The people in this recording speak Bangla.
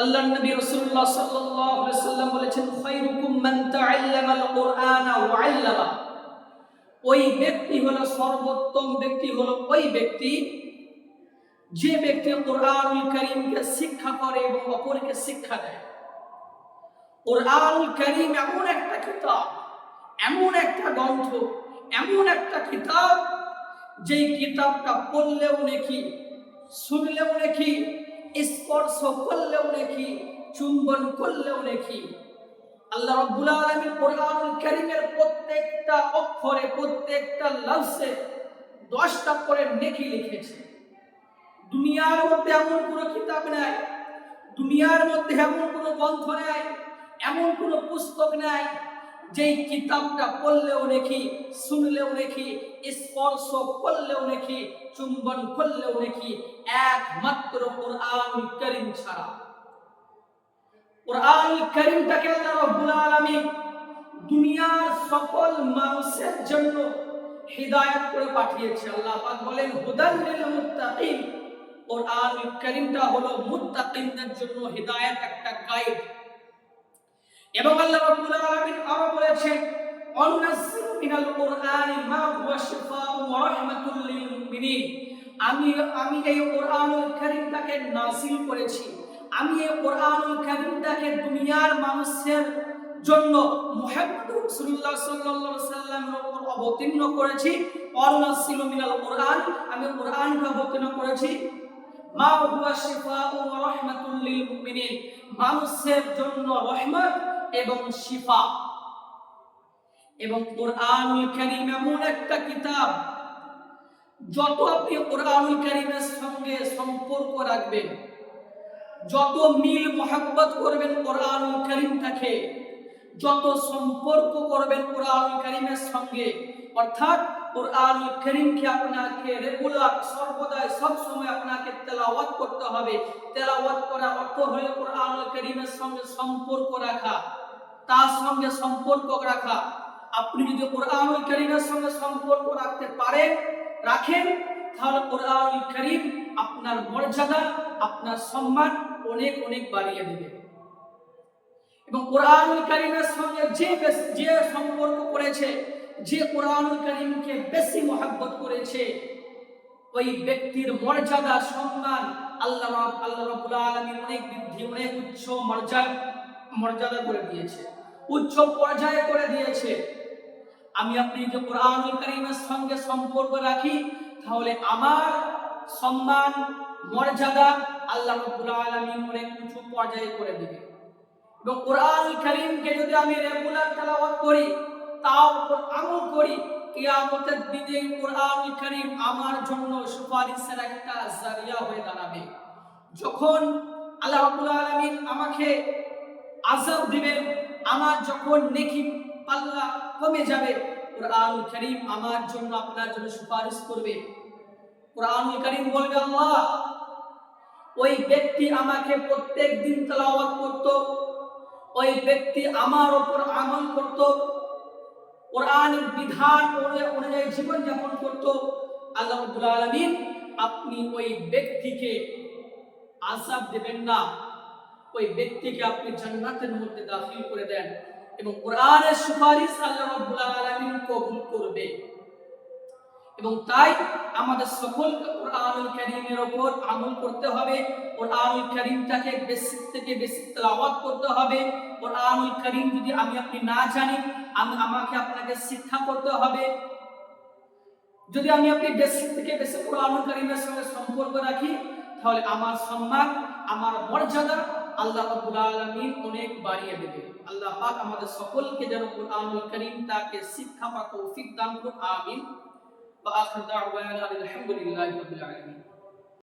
আল্লাহর নবী রাসূলুল্লাহ সাল্লাল্লাহু আলাইহি ওয়াসাল্লাম বলেছেন, খায়রুকুম মান তাআল্লামাল কুরআনা ওয়া 'আল্লামা। ওই ব্যক্তি হলো সর্বোত্তম ব্যক্তি হলো ওই ব্যক্তি যে ব্যক্তি কুরআনুল কারীমকে শিক্ষা করে এবং অপরকে শিক্ষা দেয়। কুরআনুল কারীম এমন একটা কিতাব, এমন একটা গ্রন্থ, এমন একটা কিতাব, যেই কিতাবটা পড়লেও নেকি, শুনলেও নেকি, স্পর্শ করলেও নেকি, চুম্বন করলেও নেকি। আল্লাহ রাব্বুল আলামিন কুরআনুল কারীমের প্রত্যেকটা অক্ষরে, প্রত্যেকটা লফজে 10টা করে নেকি লিখেছে। দুনিয়ার মধ্যে এমন কোনো কিতাব নাই, দুনিয়ার মধ্যে এমন কোনো গ্রন্থ নাই, এমন কোনো পুস্তক নাই যেই কিতাবটা পড়লেও নেকি, শুনলেও নেকি, স্পর্শ করলেও নেকি, চুম্বন করলেও নেকি, একমাত্র কুরআনুল কারীম ছাড়া। কুরআনুল কারীমটাকে আল্লাহ রাব্বুল আলামিন দুনিয়ার সকল মানুষের জন্য হিদায়াত করে পাঠিয়েছে। আল্লাহ পাক বলেন, হুদাল লিল মুত্তাকিন। কুরআনুল কারীমটা হলো মুত্তাকিনদের জন্য হিদায়াত, একটা গাইড। এবং আল্লাহ রাব্বুল আলামিন আরো বলেছেন, ওয়ানুনাজ্জিলু মিনাল কুরআনি মা হুয়া শিফাউন ওয়া রাহমাতুল লিল মুমিনিন। আমি এই কুরআনুল কারীমটাকে নাযিল করেছি, আমি এই কুরআনুল কারীমটাকে দুনিয়ার মানুষের জন্য মুহাম্মদ রাসূলুল্লাহ সাল্লাল্লাহু আলাইহি সাল্লামের উপর অবতীর্ণ করেছি। ওয়ানুনাজ্জিলু মিনাল কুরআন, আমি কুরআনকে অবতীর্ণ করেছি মা হুয়া শিফাউন ওয়া রাহমাতুল লিল মুমিনিন, মানুষের জন্য রহমত এবং শিফা। এবং কুরআনুল কারীম এমন একটা কিতাব, যত আপনি কুরআনুল কারীমের সঙ্গে সম্পর্ক রাখবেন, যত মিল মোহাব্বত করবেন কুরআনুল কারীমটাকে, যত সম্পর্ক করবেন কুরআনুল কারীমের সঙ্গে, অর্থাৎ কুরআনুল কারীমকে আপনাকে রেগুলার, সর্বদাই, সব সময় আপনাকে তেলাওয়াত করতে হবে। তেলাওয়াত করা অর্থ হলো কুরআনুল কারীমের সঙ্গে সম্পর্ক রাখা, তার সঙ্গে সম্পর্ক রাখা। আপনি যদি কুরআনুল কারীমের সঙ্গে সম্পর্ক রাখতে পারেন, রাখেন, তাহলে কুরআনুল কারীম আপনার মর্যাদা, আপনার সম্মান অনেক অনেক বাড়িয়ে দেবে। এবং কুরআনুল কারীমের সঙ্গে যে সম্পর্ক করেছে, যে কুরআনুল কারীমকে বেশি মহব্বত করেছে, ওই ব্যক্তির মর্যাদা, সম্মান আল্লাহ রাব্বুল আলামিন অনেক বৃদ্ধি, অনেক উচ্চ মর্যাদা করে দিয়েছে, উচ্চ পর্যায়ে করে দিয়েছে। আমি আপনি যে কুরআনুল কারীমের সঙ্গে সম্পর্ক রাখি, তাহলে আমার সম্মান, মর্যাদা আল্লাহ রাব্বুল আলামিন অনেক উচ্চ পর্যায়ে করে দিবে। এবং কুরআনুল কারীমকে যদি আমি রেগুলার তেলাওয়াত করি, তাও আমল করি, কিয়ামতের দিনে কুরআনুল কারীম আমার জন্য সুপারিশের একটা জারিয়া হয়ে দাঁড়াবে। যখন আল্লাহ রাব্বুল আলামিন আমাকে আযাব দিবেন, আমার যখন নেকি পাল্লা কমে যাবে, কুরআনুল কারীম আমার জন্য, আপনার জন্য সুপারিশ করবে। কুরআনুল কারীম বলবে, আল্লাহ, ওই ব্যক্তি আমাকে প্রত্যেক দিন তেলাওয়াত করত, ওই ব্যক্তি আমার উপর আমল করত, কুরআনের বিধান অনুযায়ী জীবন যাপন করত। আল্লাহ রাব্বুল আলামিন আপনি ওই ব্যক্তিকে আযাব দেবেন না, ওই ব্যক্তিকে আপনি জান্নাতের মধ্যে দাখিল করে দেন। এবং কুরআনের সুপারিশ আল্লাহ রাব্বুল আলামিন কবুল করবে। এবং তাই আমাদের সকলকে কুরআনুল কারীমের উপর আমল করতে হবে। কুরআনুল কারীমটাকে বেশি থেকে বেশি তেলাওয়াত করতে হবে। কুরআনুল কারীম যদি আমি আপনি না জানি, আমাকে আপনাকে শিক্ষা করতে হবে। যদি আমি আপনি বেশি থেকে বেশি কুরআনুল কারীমের সঙ্গে সম্পর্ক রাখি, তাহলে আমার সম্মান, আমার মর্যাদা আল্লাহ রাব্বুল আলামিন অনেক বাড়িয়ে দেবে। আল্লাহ পাক আমাদের সকলকে যেন কুরআনুল কারীমটাকে শিক্ষা বা তৌফিক দান করুন। আমিন। وآخر دعوانا الحمد لله رب العالمين.